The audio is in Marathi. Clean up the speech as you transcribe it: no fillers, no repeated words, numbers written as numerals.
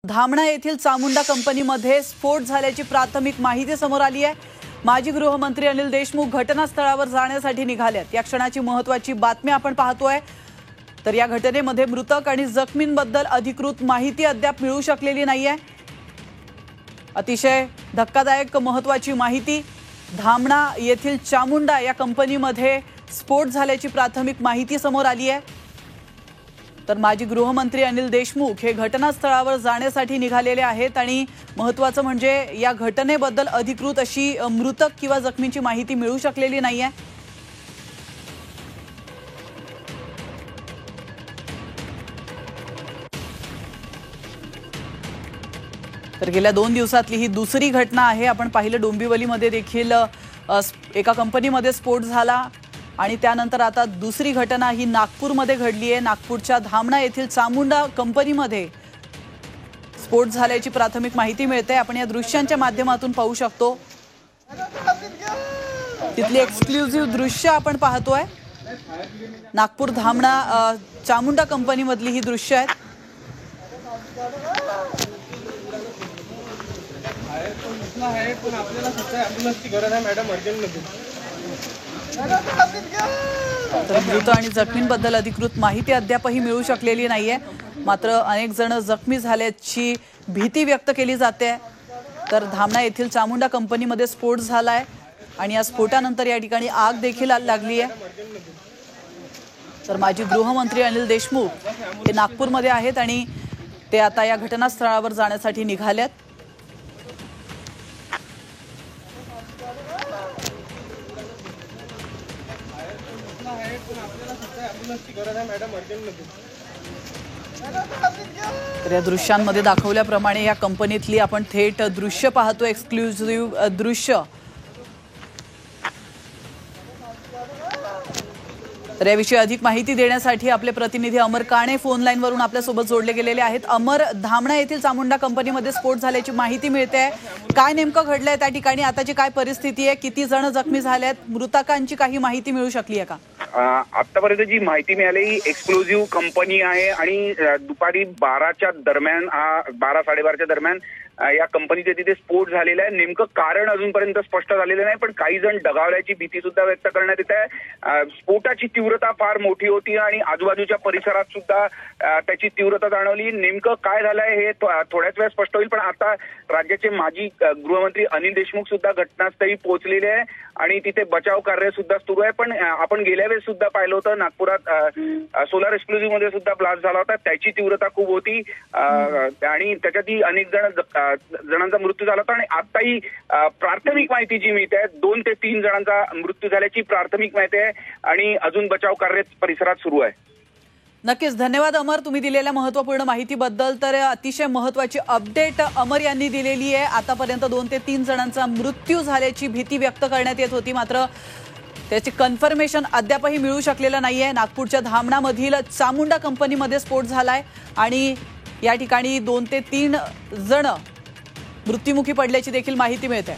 धामणा येथील चामुंडा कंपनीमध्ये स्फोट झाल्याची प्राथमिक माहिती समोर आली आहे। माजी गृहमंत्री अनिल देशमुख घटनास्थळावर जाण्यासाठी निघालेत। या क्षणाची महत्त्वाची बातमी आपण पाहतोय। तर या घटनेमध्ये मृतक आणि जखमींबद्दल अधिकृत माहिती अद्याप मिळू शकलेली नाहीये। अतिशय धक्कादायक महत्त्वाची माहिती, धामणा येथील चामुंडा या कंपनीमध्ये स्फोट झाल्याची प्राथमिक माहिती समोर आली आहे। तर माजी गृहमंत्री अनिल देशमुख हे घटनास्थळावर जाण्यासाठी निघालेले आहेत आणि महत्त्वाचं म्हणजे या घटनेबद्दल अधिकृत अशी मृतक किंवा जखमींची माहिती मिळू शकलेली नाहीये। तर गेल्या 2 दिवसातली ही दुसरी घटना आहे। आपण पाहिलं डोंबिवलीमध्ये देखील एका कंपनीमध्ये स्फोट झाला आणि त्यानंतर आता दुसरी घटना ही नागपूरमध्ये घडली आहे। नागपूरच्या धामणा येथील चामुंडा कंपनीमध्ये स्फोट झाल्याची प्राथमिक माहिती मिळते। आपण या दृश्यांच्या माध्यमातून पाहू शकतो। तिथली एक्सक्लुझिव्ह दृश्य आपण पाहतोय। नागपूर धामणा चामुंडा कंपनीमधली ही दृश्य आहेत। पण आपल्याला सध्या ॲम्ब्युलन्सची गरज आहे मॅडम, अर्जंटमध्ये। तर मृत आणि जखमींबद्दल अधिकृत माहिती अद्यापही मिळू शकलेली नाहीये। मात्र अनेक जण जखमी झाल्याची भीती व्यक्त केली जाते। तर धामणा येथील चामुंडा कंपनीमध्ये स्फोट झालाय आणि या स्फोटानंतर या ठिकाणी आग देखील लागली आहे। तर माजी गृहमंत्री अनिल देशमुख हे नागपूरमध्ये आहेत आणि ते आता या घटनास्थळावर जाण्यासाठी निघालेत। तर या दृश्यांमध्ये दाखवल्याप्रमाणे या कंपनीतली आपण थेट दृश्य पाहतो, एक्सक्लुझिव्ह दृश्य। तर याविषयी अधिक माहिती देण्यासाठी आपले प्रतिनिधी अमर काणे फोन लाईन वरून आपल्या सोबत जोडले गेलेले आहेत। अमर, धामणा येथील चामुंडा कंपनीमध्ये स्फोट झाल्याची माहिती मिळते, काय नेमकं घडलंय त्या ठिकाणी, आताची काय परिस्थिती आहे, किती जण जखमी झालेत, मृतकांची काही माहिती मिळू शकली आहे का? आतापर्यंत जी माहिती मिळाली एक्सक्लुझिव्ह कंपनी आहे आणि दुपारी 12च्या दरम्यान 12-12:30च्या दरम्यान या कंपनीचे तिथे स्फोट झालेला आहे। नेमकं कारण अजूनपर्यंत स्पष्ट झालेलं नाही, पण काही जण दगावल्याची भीती सुद्धा व्यक्त करण्यात येत आहे। स्फोटाची तीव्रता फार मोठी होती आणि आजूबाजूच्या परिसरात सुद्धा त्याची तीव्रता जाणवली। नेमकं काय झालंय हे थोड्याच वेळात स्पष्ट होईल, पण आता राज्याचे माजी गृहमंत्री अनिल देशमुख सुद्धा घटनास्थळी पोहोचलेले आहे आणि तिथे बचाव कार्य सुद्धा सुरू आहे। पण आपण गेल्या वेळेस सुद्धा पाहिलं होतं नागपुरात सोलार एक्सक्लुझिव्ह मध्ये सुद्धा ब्लास्ट झाला होता, त्याची तीव्रता खूप होती आणि त्याच्यातही अनेक जणांचा मृत्यू झाला होता। आणि आताही प्राथमिक माहिती जी मिळते 2 ते 3 जणांचा मृत्यू झाल्याची प्राथमिक माहिती आहे आणि अजून बचाव कार्य परिसरात सुरू आहे। नक्कीच धन्यवाद अमर, तुम्ही दिलेल्या महत्त्वपूर्ण माहितीबद्दल। तर अतिशय महत्त्वाची अपडेट अमर यांनी दिलेली आहे। आतापर्यंत 2 ते 3 जणांचा मृत्यू झाल्याची भीती व्यक्त करण्यात येत होती, मात्र त्याची कन्फर्मेशन अद्यापही मिळू शकलेलं नाहीये। नागपूरच्या धामणामधील चामुंडा कंपनीमध्ये स्फोट झालाय आणि या ठिकाणी 2 ते 3 जण मृत्युमुखी पडल्याची देखील माहिती मिळते।